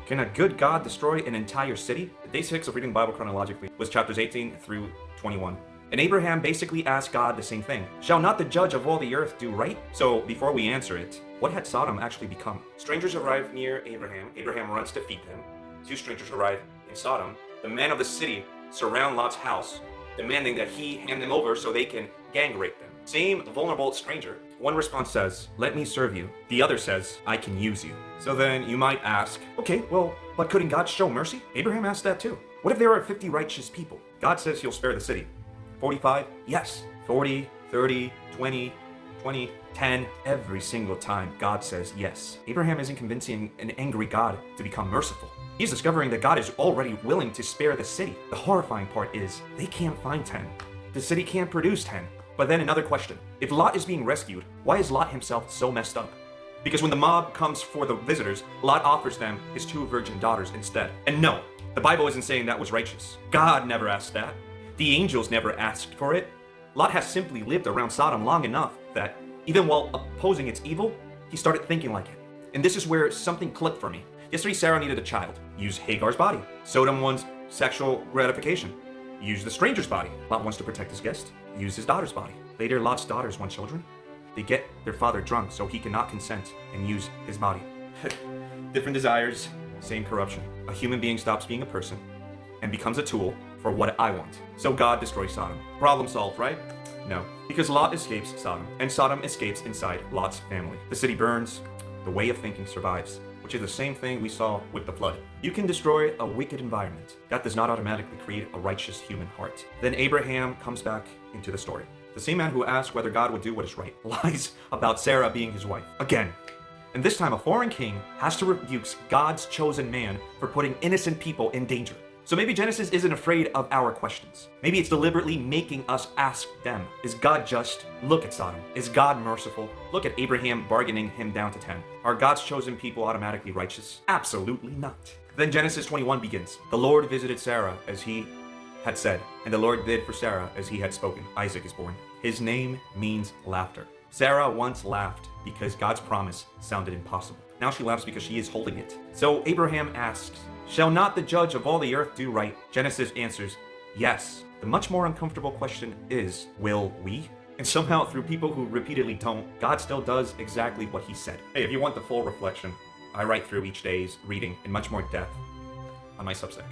Can a good God destroy an entire city? Day 6 of reading the Bible chronologically was chapters 18 through 21. And Abraham basically asked God the same thing. Shall not the judge of all the earth do right? So before we answer it, what had Sodom actually become? Strangers arrive near Abraham. Abraham runs to feed them. Two strangers arrive in Sodom. The men of the city surround Lot's house, demanding that he hand them over so they can gang rape them. Same vulnerable stranger. One response says, "Let me serve you." The other says, "I can use you." So then you might ask, okay, well, but couldn't God show mercy? Abraham asked that too. What if there are 50 righteous people? God says he'll spare the city. 45? Yes. 40, 30, 20, 10. Every single time God says yes. Abraham isn't convincing an angry God to become merciful. He's discovering that God is already willing to spare the city. The horrifying part is they can't find 10. The city can't produce 10. But then another question. If Lot is being rescued, why is Lot himself so messed up? Because when the mob comes for the visitors, Lot offers them his 2 virgin daughters instead. And no, the Bible isn't saying that was righteous. God never asked that. The angels never asked for it. Lot has simply lived around Sodom long enough that even while opposing its evil, he started thinking like it. And this is where something clicked for me. Yesterday, Sarah needed a child. Use Hagar's body. Sodom wants sexual gratification. Use the stranger's body. Lot wants to protect his guest. Use his daughter's body. Later, Lot's daughters want children. They get their father drunk so he cannot consent and use his body. Different desires, same corruption. A human being stops being a person and becomes a tool for what I want. So God destroys Sodom. Problem solved, right? No. Because Lot escapes Sodom, and Sodom escapes inside Lot's family. The city burns, the way of thinking survives, which is the same thing we saw with the flood. You can destroy a wicked environment. That does not automatically create a righteous human heart. Then Abraham comes back into the story. The same man who asked whether God would do what is right lies about Sarah being his wife. Again. And this time a foreign king has to rebuke God's chosen man for putting innocent people in danger. So maybe Genesis isn't afraid of our questions. Maybe it's deliberately making us ask them. Is God just? Look at Sodom. Is God merciful? Look at Abraham bargaining him down to 10. Are God's chosen people automatically righteous? Absolutely not. Then Genesis 21 begins. The Lord visited Sarah as he had said, and the Lord did for Sarah as he had spoken. Isaac is born. His name means laughter. Sarah once laughed because God's promise sounded impossible. Now she laughs because she is holding it. So Abraham asks, shall not the judge of all the earth do right? Genesis answers, yes. The much more uncomfortable question is, will we? And somehow through people who repeatedly don't, God still does exactly what he said. Hey, if you want the full reflection, I write through each day's reading in much more depth on my Substack.